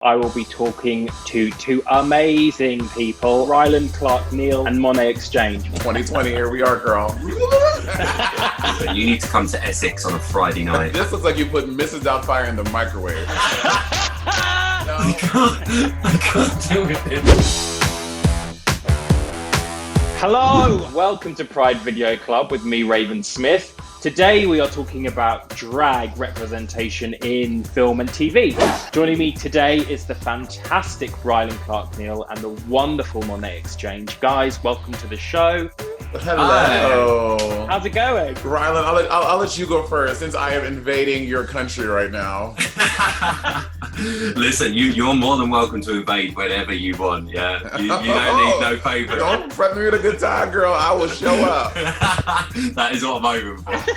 I will be talking to two amazing people, Rylan Clark-Neal and Monét X Change. 2020, here we are, girl. You need to come to Essex on a Friday night. This looks like you put Mrs. Doubtfire in the microwave. I can't do it. Hello, welcome to Pride Video Club with me, Raven Smith. Today we are talking about drag representation in film and TV. Joining me today is the fantastic Rylan Clark-Neal and the wonderful Monét X Change. Guys, welcome to the show. Hello. Hi. How's it going? Rylan, I'll let you go first since I am invading your country right now. Listen, you're more than welcome to invade whenever you want, yeah? You don't need no favour. Don't prep me with a good time, girl. I will show up. That is what I'm hoping for.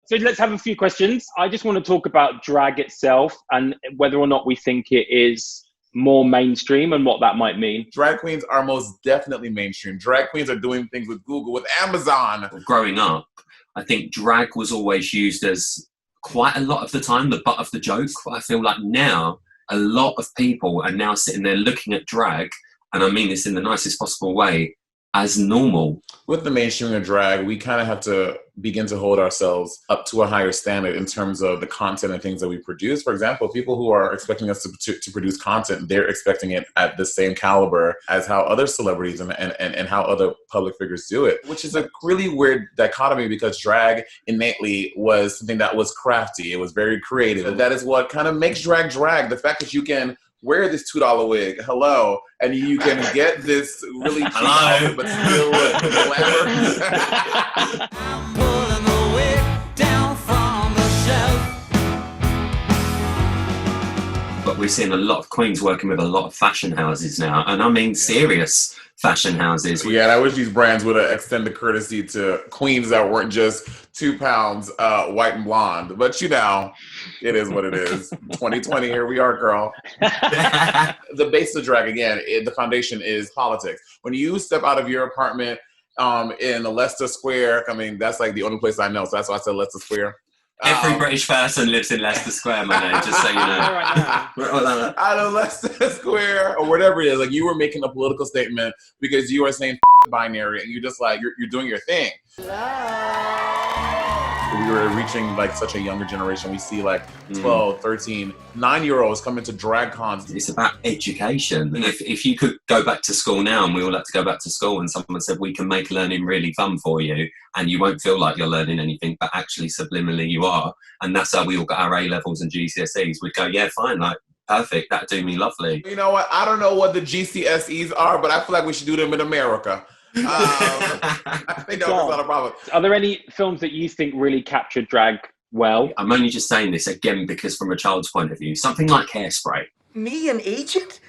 So let's have a few questions. I just want to talk about drag itself and whether or not we think it is more mainstream and what that might mean. Drag queens are most definitely mainstream. Drag queens are doing things with Google, with Amazon. Growing up, I think drag was always used as quite a lot of the time the butt of the joke. I feel like now a lot of people are now sitting there looking at drag, and I mean this in the nicest possible way, as normal. With the mainstreaming of drag, we kind of have to begin to hold ourselves up to a higher standard in terms of the content and things that we produce. For example, people who are expecting us to produce content, they're expecting it at the same caliber as how other celebrities and how other public figures do it, which is a really weird dichotomy because drag innately was something that was crafty. It was very creative. That is what kind of makes drag drag. The fact that you can wear this $2 wig, hello, and you can get this really cheap outfit, but still glamorous. I'm pulling the wig down from the shelf. But we're seeing a lot of queens working with a lot of fashion houses now, and I mean serious fashion houses. Yeah, and I wish these brands would have extended courtesy to queens that weren't just 2 pounds white and blonde. But you know, it is what it is. 2020, here we are, girl. The base of drag, again, the foundation is politics. When you step out of your apartment in Leicester Square, I mean, that's like the only place I know, so that's why I said Leicester Square. Every British person lives in Leicester Square, Monet, just so you know. Out of Leicester Square or whatever it is, like you were making a political statement because you were saying binary and you just like, you're doing your thing. We were reaching like such a younger generation. We see like 12, 13, 9-year-olds come into drag cons. It's about education. And if you could go back to school now and we all had to go back to school and someone said, we can make learning really fun for you and you won't feel like you're learning anything, but actually subliminally you are. And that's how we all got our A-levels and GCSEs. We'd go, yeah, fine, like, perfect, that'd do me lovely. You know what? I don't know what the GCSEs are, but I feel like we should do them in America. I think that was not a problem. Are there any films that you think really captured drag well? I'm only just saying this again because from a child's point of view, something like Hairspray. Me, an agent?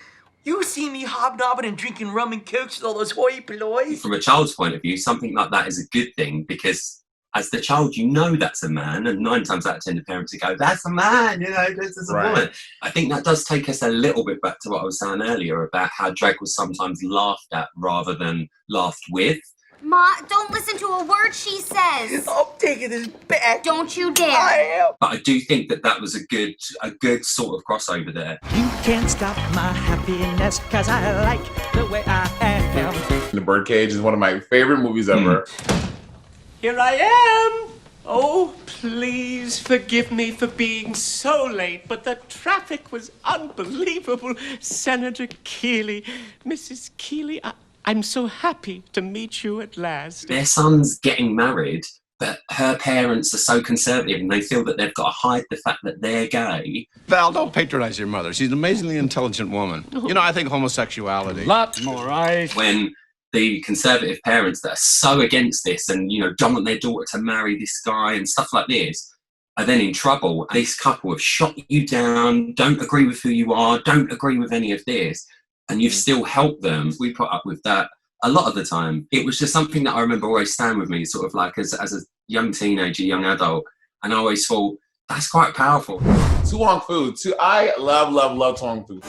You see me hobnobbing and drinking rum and cokes with all those hoi pollois? From a child's point of view, something like that is a good thing because as the child, you know that's a man, and 9 times out of 10 the parents would go, that's a man, you know, this is a woman. I think that does take us a little bit back to what I was saying earlier about how drag was sometimes laughed at rather than laughed with. Ma, don't listen to a word she says. I'm taking this back. Don't you dare. I am. But I do think that was a good sort of crossover there. You can't stop my happiness because I like the way I am. The Birdcage is one of my favorite movies ever. Here I am! Oh, please forgive me for being so late, but the traffic was unbelievable. Senator Keeley, Mrs. Keeley, I'm so happy to meet you at last. Their son's getting married, but her parents are so conservative and they feel that they've got to hide the fact that they're gay. Val, don't patronize your mother. She's an amazingly intelligent woman. You know, I think homosexuality... Lots more, right? When the conservative parents that are so against this and, you know, don't want their daughter to marry this guy and stuff like this are then in trouble. This couple have shot you down, don't agree with who you are, don't agree with any of this, and you've still helped them. We put up with that a lot of the time. It was just something that I remember always staying with me, sort of like as a young teenager, young adult, and I always thought, that's quite powerful. To Wong Fu. I love To Wong Fu.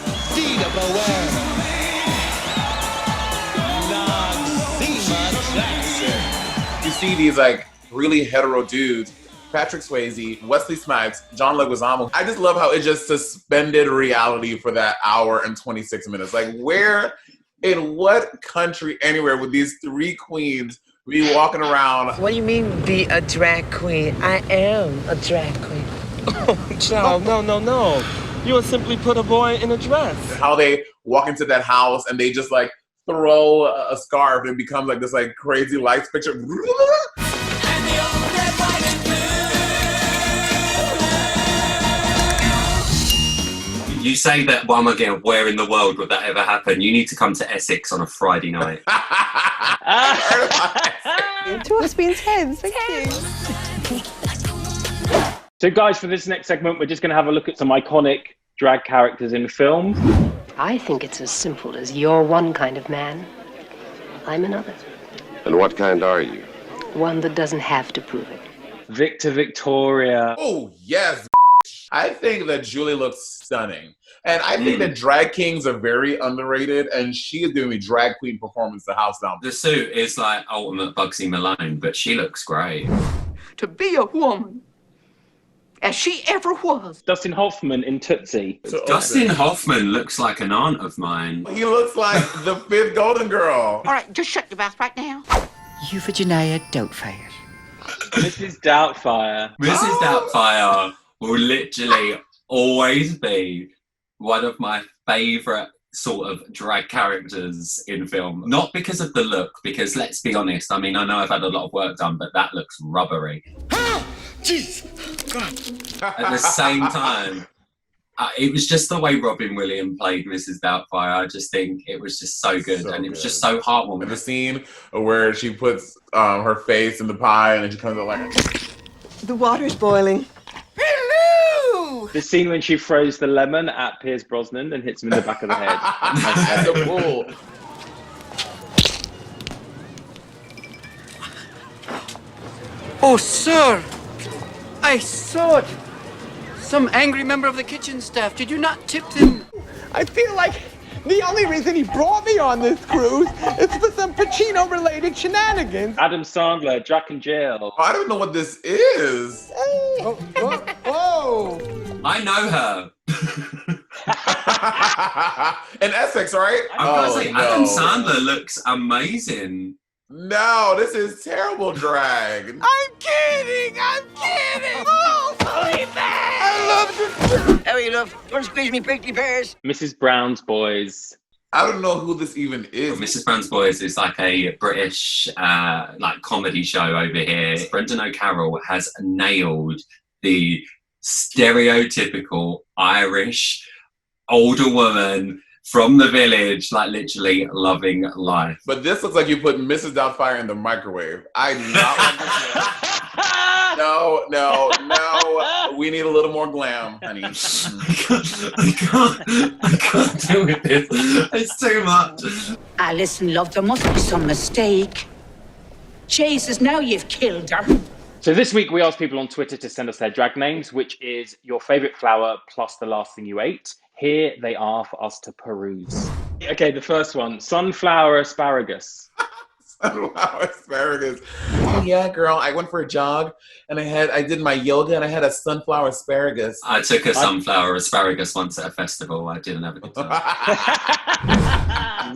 You see these like really hetero dudes Patrick Swayze, Wesley Snipes, John Leguizamo. I just love how it just suspended reality for that hour and 26 minutes. Like, where, in what country, anywhere would these three queens be walking around? What do you mean, be a drag queen? I am a drag queen. Oh, child, no. You would simply put a boy in a dress. How they walk into that house and they just like throw a scarf and it becomes like this like crazy lights picture. You say that one again, where in the world would that ever happen? You need to come to Essex on a Friday night. To us being 10, thank you. So guys, for this next segment, we're just going to have a look at some iconic drag characters in films. I think it's as simple as you're one kind of man, I'm another. And what kind are you? One that doesn't have to prove it. Victor Victoria. Oh, yes. I think that Julie looks stunning. And I think that drag kings are very underrated, and she is doing a drag queen performance the house down. The suit is like ultimate Bugsy Malone, but she looks great. To be a woman, as she ever was. Dustin Hoffman in Tootsie. Dustin Hoffman looks like an aunt of mine. He looks like the fifth Golden Girl. All right, just shut your mouth right now. Euphigenia Doubtfire. Mrs. Doubtfire. Mrs. Doubtfire will literally always be one of my favourite sort of drag characters in film. Not because of the look, because let's be honest, I mean, I know I've had a lot of work done, but that looks rubbery. Jesus. At the same time, it was just the way Robin Williams played Mrs. Doubtfire. I just think it was just so good, and it was just so heartwarming. The scene where she puts her face in the pie and then she comes out like... The water's boiling. Hello! The scene when she throws the lemon at Pierce Brosnan and hits him in the back of the head. At the pool. Oh, sir, I saw it. Some angry member of the kitchen staff. Did you not tip them? I feel like the only reason he brought me on this cruise is for some Pacino-related shenanigans. Adam Sandler, Jack and Jill. I don't know what this is. Whoa. I know her. In Essex, right? I was like, Adam Sandler looks amazing. No, this is terrible drag. I'm kidding! Oh, I love you. How are you, love? Don't squeeze me prickly pears. Mrs. Brown's Boys. I don't know who this even is. Mrs. Brown's Boys is like a British like comedy show over here. Brendan O'Carroll has nailed the stereotypical Irish older woman from the village, like literally loving life. But this looks like you put Mrs. Doubtfire in the microwave. I do not want this. No. We need a little more glam, honey. I can't deal with this. It's too much. Alison, love, there must be some mistake. Jesus, now you've killed her. So this week we asked people on Twitter to send us their drag names, which is your favourite flower plus the last thing you ate. Here they are for us to peruse. Okay, the first one, sunflower asparagus. Sunflower asparagus. Oh yeah, girl. I went for a jog and I did my yoga and I had a sunflower asparagus. I took a sunflower asparagus once at a festival. I didn't have a good time.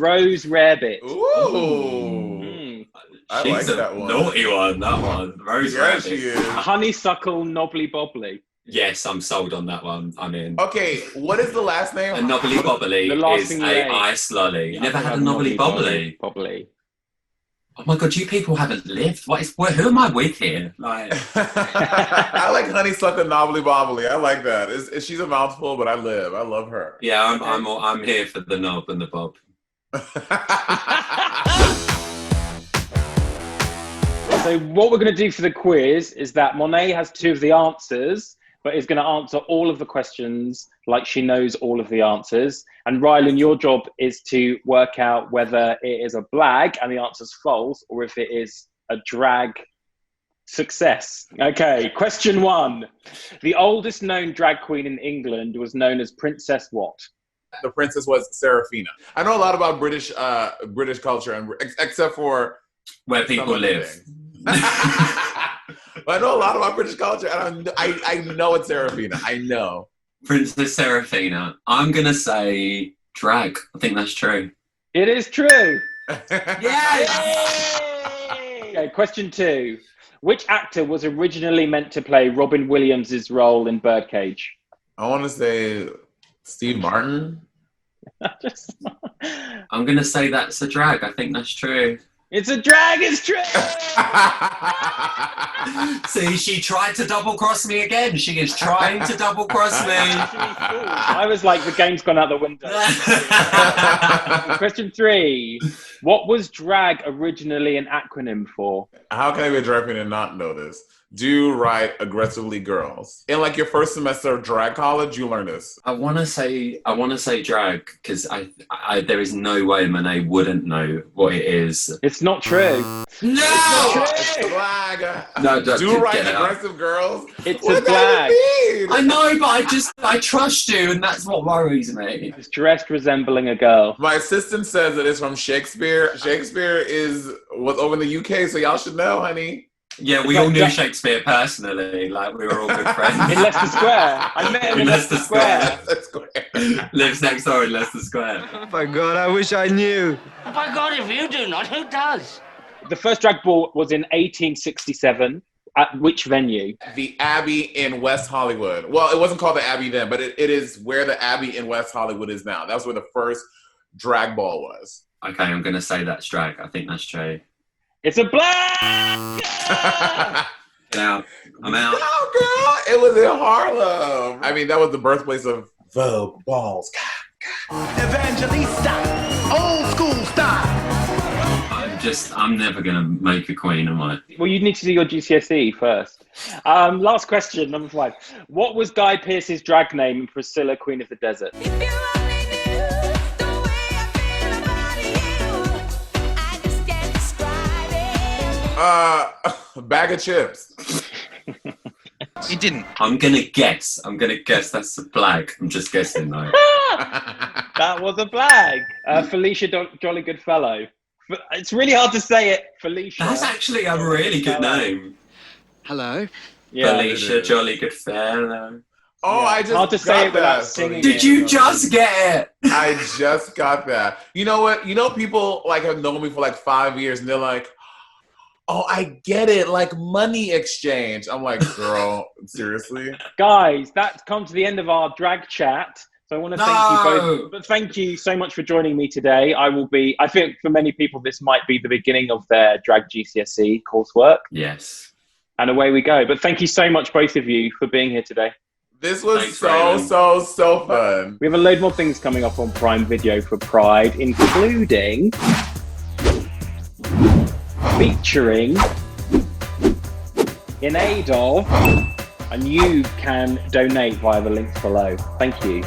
Rose rarebit. Ooh. I She's like that one. Naughty one, that one. Rose Yeah, she rabbit. is. Honeysuckle knobbly bobbly. Yes, I'm sold on that one. I'm in. Okay, what is the last name? A knobbly bobbly The last is thing a you ate. ice lolly. You never had a knobbly bobbly? Bobbly. Oh my god, you people haven't lived. Who am I with here? Like, I like honeysuckle knobbly bobbly. I like that. She's a mouthful, but I live. I love her. yeah, I'm here for the knob and the bob. So what we're going to do for the quiz is that Monet has two of the answers, but is going to answer all of the questions like she knows all of the answers. And Rylan, your job is to work out whether it is a blag and the answer's false, or if it is a drag success. Okay, question one. The oldest known drag queen in England was known as Princess what? The princess was Serafina. I know a lot about British culture, and except for Where people live. But I know a lot about British culture, and I know it's Serafina. I know. Princess Serafina. I'm going to say drag. I think that's true. It is true. Yes! Okay, question 2. Which actor was originally meant to play Robin Williams' role in Birdcage? I want to say Steve Martin. I'm going to say that's a drag. I think that's true. It's a drag, it's true! See, she tried to double cross me again. She is trying to double cross me. I was like, the game's gone out the window. Question 3. What was drag originally an acronym for? How can I be a drag queen and not know this? Do write aggressively girls. In like your first semester of drag college, you learn this. I want to say drag because I there is no way Monet wouldn't know what it is. It's not true. No! It's drag. No, do write aggressive girls. It's what a drag. I I know, but I trust you, and that's what worries me. It's dressed resembling a girl. My assistant says that it's from Shakespeare. Shakespeare was over in the UK, so y'all should know, honey. Yeah, we all knew Shakespeare personally. Like, we were all good friends. In Leicester Square. I met him in Leicester Square. Lives next door in Leicester Square. Oh my God, I wish I knew. By God, if you do not, who does? The first drag ball was in 1867. At which venue? The Abbey in West Hollywood. Well, it wasn't called the Abbey then, but it is where the Abbey in West Hollywood is now. That's where the first drag ball was. Okay, I'm going to say that's drag. I think that's true. It's a black! Get out. I'm out. No, girl. It was in Harlem. I mean, that was the birthplace of Vogue balls. Evangelista, old school style. I'm never going to make a queen, am I? Well, you need to do your GCSE first. Last question, number 5. What was Guy Pearce's drag name in Priscilla, Queen of the Desert? Bag of chips. He didn't. I'm going to guess that's a flag. I'm just guessing, though. That was a flag. Felicia Jolly Goodfellow. It's really hard to say it, Felicia. That's actually a really good name. Hello. Yeah. Felicia Jolly Goodfellow. Oh, Yeah. I just hard to say it without that. singing. Did you just get it? I just got that. You know what? You know, people like have known me for like 5 years, and they're like, "Oh, I get it, like Monét X Change." I'm like, girl, seriously? Guys, that's come to the end of our drag chat. So I want to thank you both. But thank you so much for joining me today. I think for many people, this might be the beginning of their drag GCSE coursework. Yes. And away we go. But thank you so much, both of you, for being here today. This was Thanks, so fun. We have a load more things coming up on Prime Video for Pride, including featuring in aid of, and you can donate via the links below. Thank you.